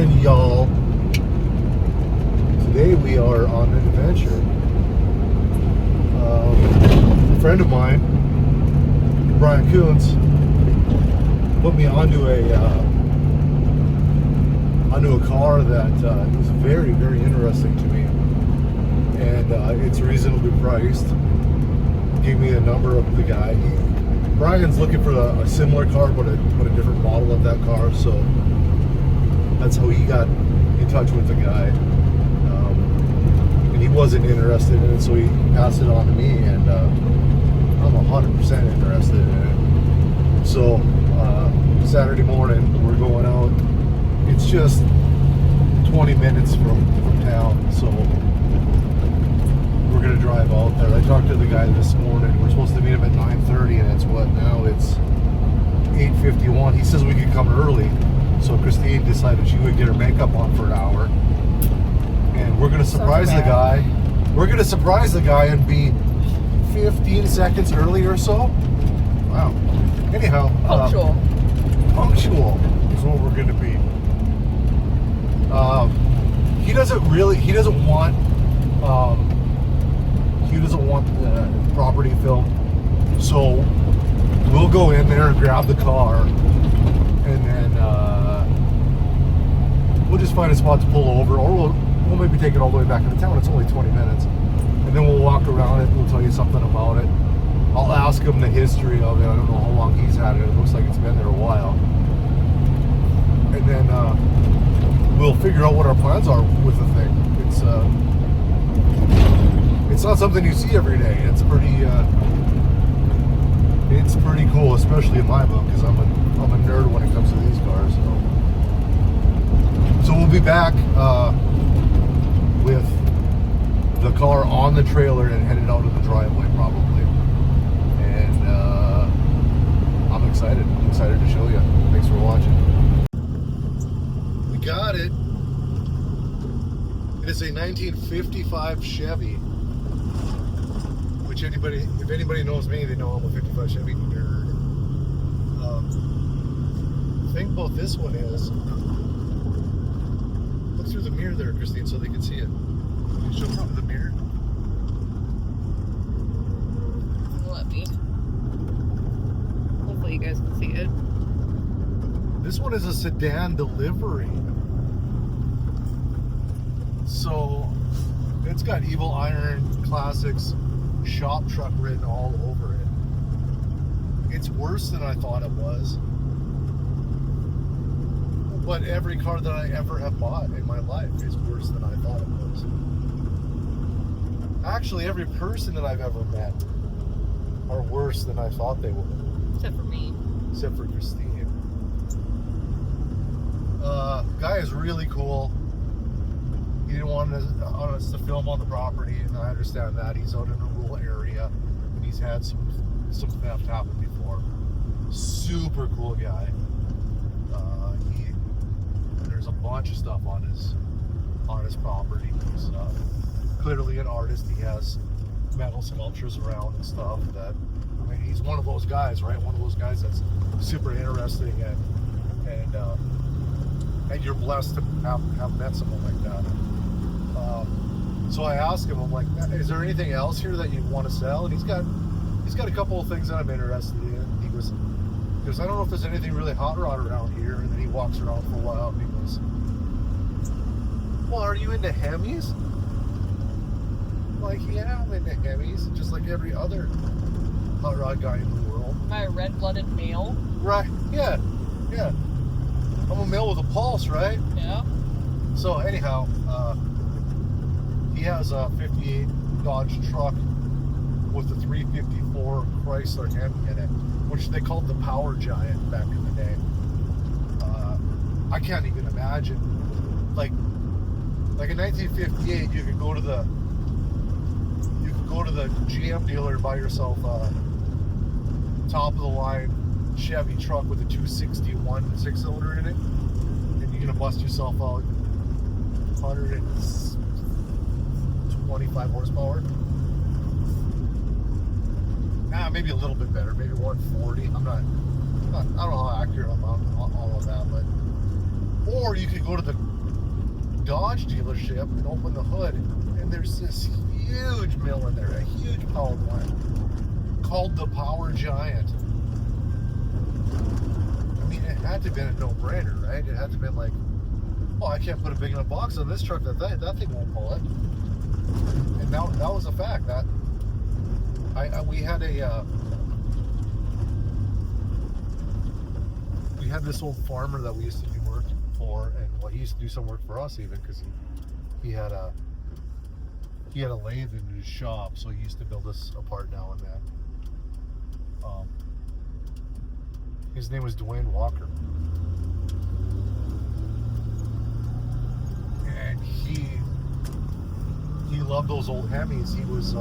morning, y'all. Today we are on an adventure. A friend of mine, Brian Coons, put me onto a car that is very, very interesting to me, and it's reasonably priced. Gave me a number of the guy. Brian's looking for a similar car, but a different model of that car. So that's how he got in touch with the guy. And he wasn't interested in it, so he passed it on to me, and I'm 100% interested in it. So Saturday morning, we're going out. It's just 20 minutes from town, so we're gonna drive out there. I talked to the guy this morning. We're supposed to meet him at 9:30, and it's what now? It's 8:51. He says we could come early, so Christine decided she would get her makeup on for an hour, and we're gonna surprise the guy. We're gonna surprise the guy and be 15 seconds early or so. Wow. Anyhow, punctual is what we're gonna be. He doesn't want the property film, so we'll go in there and grab the car, and then we'll just find a spot to pull over, or we'll maybe take it all the way back into town. It's only 20 minutes, and then we'll walk around it and we'll tell you something about it. I'll ask him the history of it. I don't know how long he's had it. It looks like it's been there a while, and then we'll figure out what our plans are with the thing. It's not something you see every day. It's pretty cool, especially in my book, because I'm a nerd when it comes to these cars. So we'll be back with the car on the trailer and headed out to the driveway probably. And I'm excited. I'm excited to show you. Thanks for watching. We got it. It is a 1955 Chevy. Which if anybody knows me, they know I'm a 55 Chevy nerd. The thing about this one is, look through the mirror there, Christine, so they can see it. Can you show them through the mirror? Let me. Hopefully you guys can see it. This one is a sedan delivery. So it's got Evil Iron Classics shop truck written all over it. It's worse than I thought it was. But every car that I ever have bought in my life is worse than I thought it was. Actually, every person that I've ever met are worse than I thought they were. Except for me. Except for Christine. Guy is really cool. He didn't want us to film on the property, and I understand that. He's out in a rural area, and he's had some theft happen before. Super cool guy. There's a bunch of stuff on his property. He's clearly an artist. He has metal sculptures around and stuff. He's one of those guys, right? One of those guys that's super interesting, and you're blessed to have met someone like that. So I asked him, I'm like, is there anything else here that you want to sell? And he's got a couple of things that I'm interested in. He goes, I don't know if there's anything really hot rod around here. And then he walks around for a while and he goes, well, are you into Hemis? I'm like, yeah, I'm into Hemis, just like every other hot rod guy in the world. Am I a red-blooded male? Right, yeah. I'm a male with a pulse, right? Yeah. So anyhow, he has a 58 Dodge truck with a 354 Chrysler Hemi in it, which they called the Power Giant back in the day. I can't even imagine. Like in 1958, you could go to the GM dealer and buy yourself a top of the line Chevy truck with a 261 6-cylinder in it, and you're gonna bust yourself out 125 horsepower. Maybe a little bit better, maybe 140. I don't know how accurate I'm on all of that, but Or you could go to the Dodge dealership and open the hood, and there's this huge mill in there, a huge power plant called the Power Giant. I mean, it had to have been a no-brainer, right? It had to have been like, oh, I can't put a big enough box on this truck that thing won't pull it. And that was a fact. That we had this old farmer that we used to do work for, and well, he used to do some work for us even, because he had a lathe in his shop, so he used to build us a part now and then. His name was Dwayne Walker, and he loved those old Hemis. He was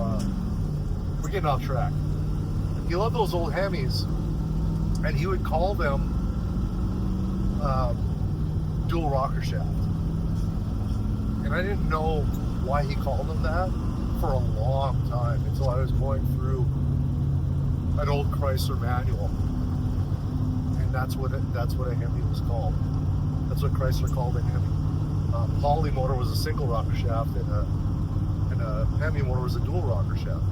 we're getting off track. He loved those old Hemis, and he would call them dual rocker shaft. And I didn't know why he called them that for a long time, until I was going through an old Chrysler manual, and that's what a Hemi was called. That's what Chrysler called a Hemi. Poly motor was a single rocker shaft, and a Hemi motor was a dual rocker shaft.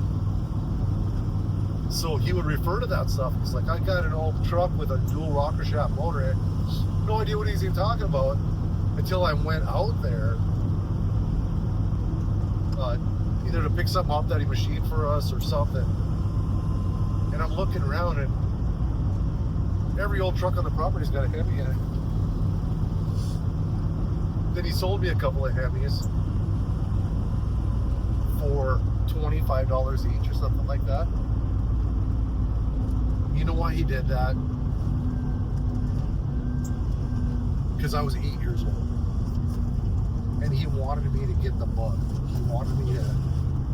So he would refer to that stuff. He's like, I got an old truck with a dual rocker shaft motor in. No idea what he's even talking about until I went out there, either to pick something up that he machined for us or something. And I'm looking around, and every old truck on the property's got a Hemi in it. Then he sold me a couple of Hemis for $25 each or something like that. You know why he did that? Because I was 8 years old, and he wanted me to get the bug. He wanted me to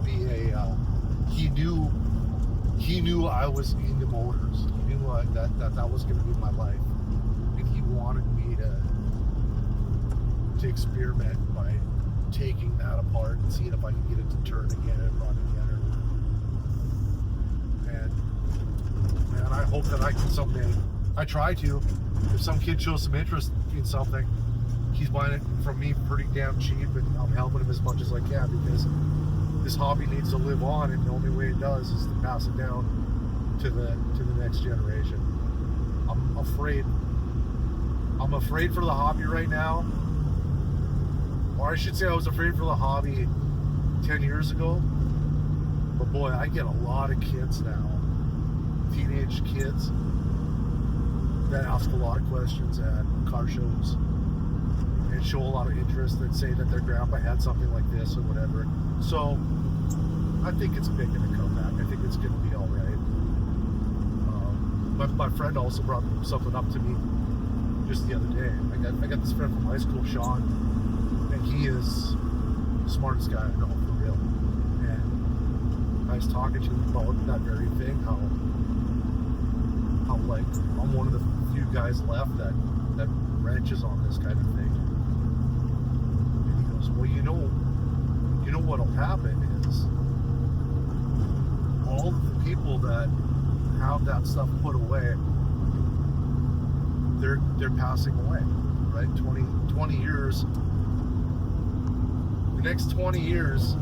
be he knew I was into motors. He knew that was going to be my life, and he wanted me to experiment by taking that apart and seeing if I could get it to turn again and run again. And I hope that I can someday. I try to. If some kid shows some interest in something, he's buying it from me pretty damn cheap, and I'm helping him as much as I can, because this hobby needs to live on, and the only way it does is to pass it down to the next generation. I'm afraid for the hobby right now, or I should say I was afraid for the hobby 10 years ago. But boy, I get a lot of kids now, teenage kids, that ask a lot of questions at car shows and show a lot of interest, that say that their grandpa had something like this or whatever. So I think it's making a comeback. I think it's going to be all right. My friend also brought something up to me just the other day. I got this friend from high school, Sean, and he is the smartest guy I know, for real. And I was talking to him about that very thing, how like I'm one of the few guys left that wrenches on this kind of thing. And he goes, well, you know what'll happen is all of the people that have that stuff put away, they're passing away, right? 20 years. The next 20 years,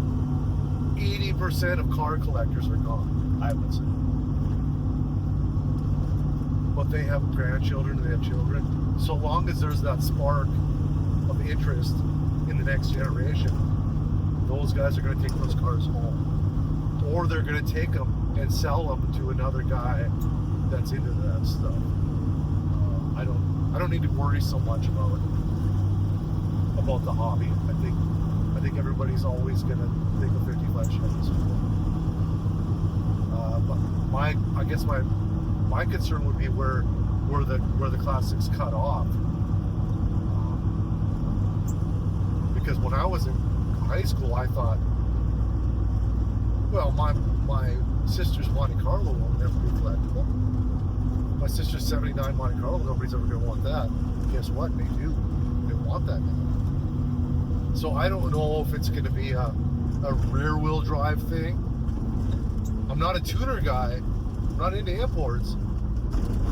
80% of car collectors are gone, I would say. But they have grandchildren, they have children. So long as there's that spark of interest in the next generation, those guys are going to take those cars home, or they're going to take them and sell them to another guy that's into that stuff. I don't need to worry so much about the hobby. I think everybody's always going to think of 55 Chevys. But I guess my concern would be where the classics cut off. Because when I was in high school, I thought, well, my sister's Monte Carlo will never be collectible. My sister's 79 Monte Carlo, nobody's ever going to want that. Guess what? They do. They want that now. So I don't know if it's going to be a rear-wheel drive thing. I'm not a tuner guy. I'm not into imports.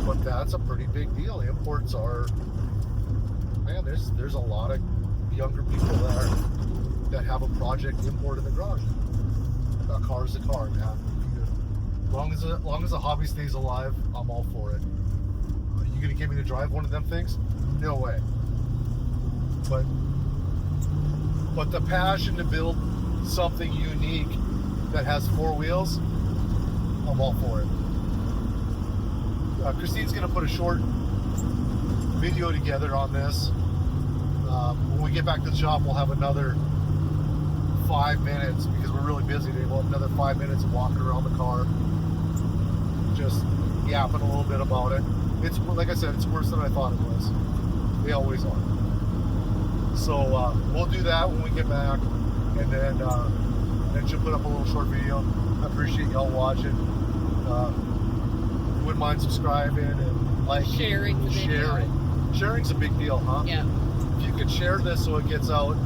But that's a pretty big deal. Imports are, man, there's a lot of younger people that have a project import in the garage. A car's a car, man. As long as the hobby stays alive, I'm all for it. Are you gonna get me to drive one of them things? No way. But the passion to build something unique that has four wheels, I'm all for it. Christine's gonna put a short video together on this. When we get back to the shop, we'll have another 5 minutes because we're really busy today. We'll have another 5 minutes of walking around the car, just yapping a little bit about it. It's like I said, it's worse than I thought it was. They always are. So we'll do that when we get back, and then she'll put up a little short video. I appreciate y'all watching. Wouldn't mind subscribing and liking, Sharing the video. Sharing's a big deal, huh? Yeah. If you could share this so it gets out.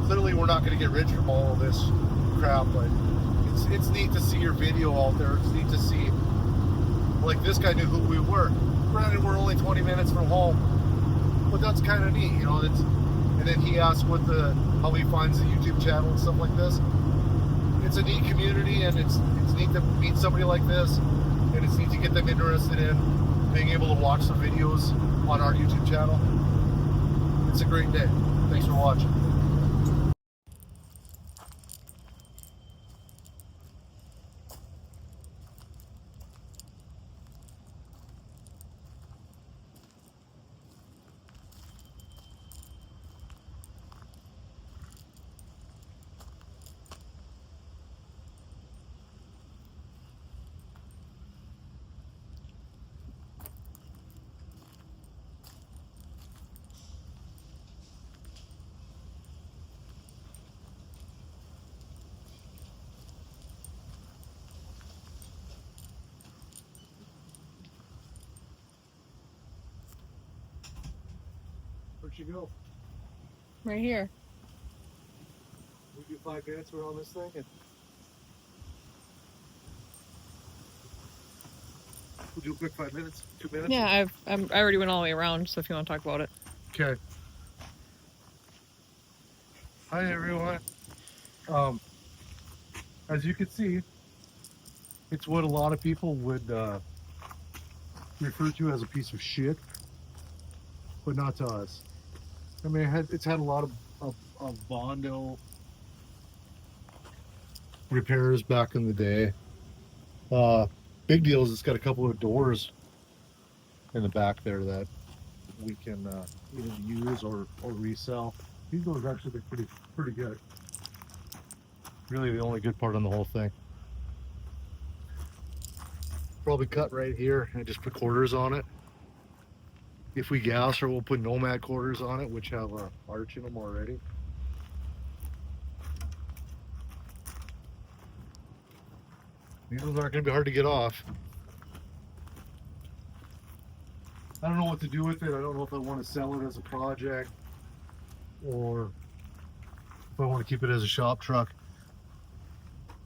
Clearly we're not going to get rich from all of this crap, but it's neat to see your video out there. It's neat to see, like, this guy knew who we were. Granted, we're only 20 minutes from home, but that's kind of neat, you know. And then he asked how he finds the YouTube channel and stuff like this. It's a neat community, and it's neat to meet somebody like this, and it's neat to get them interested in being able to watch some videos on our YouTube channel. It's a great day. Thanks for watching. Where'd you go? Right here. We do 5 minutes. We're on this thing. And we'll do a quick 5 minutes. 2 minutes. Yeah, I already went all the way around. So if you want to talk about it. Okay. Hi everyone. As you can see, it's what a lot of people would refer to as a piece of shit, but not to us. I mean, it's had a lot of Bondo repairs back in the day. Big deal is it's got a couple of doors in the back there that we can either use or resell. These doors actually look pretty good. Really the only good part on the whole thing. Probably cut right here and just put quarters on it. If we gas her, we'll put Nomad quarters on it, which have a arch in them already. These ones aren't going to be hard to get off. I don't know what to do with it. I don't know if I want to sell it as a project or if I want to keep it as a shop truck.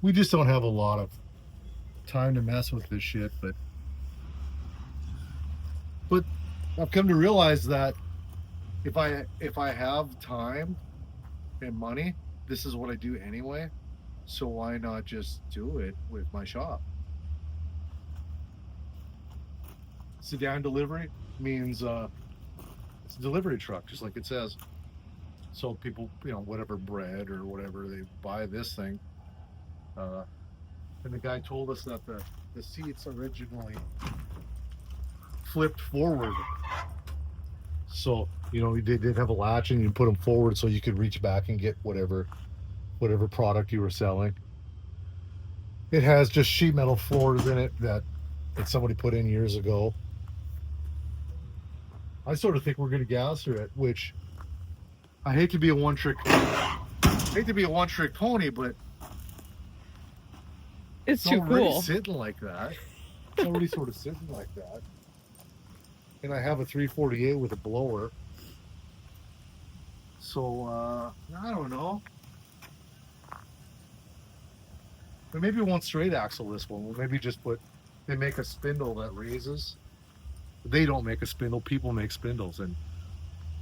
We just don't have a lot of time to mess with this shit, but I've come to realize that if I have time and money, this is what I do anyway. So why not just do it with my shop? Sedan delivery means it's a delivery truck, just like it says. So people, you know, whatever bread or whatever, they buy this thing. And the guy told us that the seats originally flipped forward. So, you know, they did have a latch and you put them forward so you could reach back and get whatever product you were selling. It has just sheet metal floors in it that somebody put in years ago. I sort of think we're going to gas her it, which I hate to be a one-trick pony, but It's too already cool. sitting like that. It's already sort of sitting like that. And I have a 348 with a blower. So, I don't know. But maybe one straight axle this one. We'll maybe just they make a spindle that raises. They don't make a spindle, people make spindles. And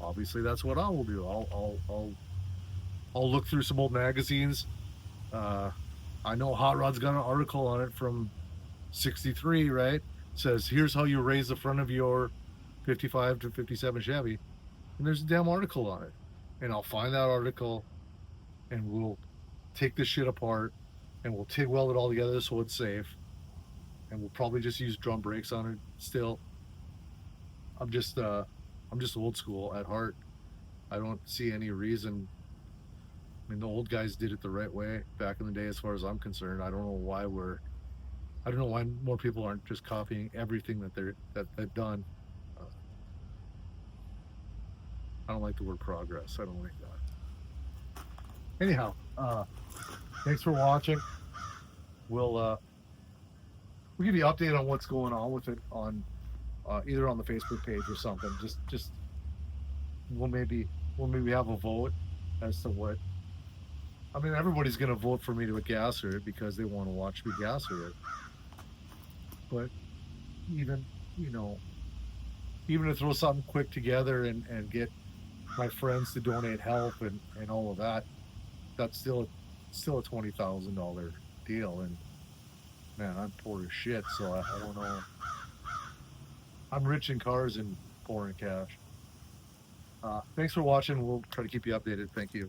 obviously that's what I will do. I'll look through some old magazines. I know Hot Rod's got an article on it from '63, right? Says here's how you raise the front of your 55 to 57 Chevy, and there's a damn article on it. And I'll find that article, and we'll take this shit apart, and we'll TIG weld it all together so it's safe, and we'll probably just use drum brakes on it still. I'm just old school at heart. I don't see any reason. I mean, the old guys did it the right way back in the day, as far as I'm concerned. I don't know why more people aren't just copying everything that they've done. Uh, I don't like the word progress. I don't like that. Anyhow, thanks for watching. We'll give you an update on what's going on with it on either on the Facebook page or something. Just we'll maybe have a vote as to what. I mean, everybody's going to vote for me to gas her because they want to watch me gas her. But even even to throw something quick together and get my friends to donate help and all of that, that's still a $20,000 deal. And man, I'm poor as shit, so I don't know. I'm rich in cars and poor in cash. Thanks for watching. We'll try to keep you updated. Thank you.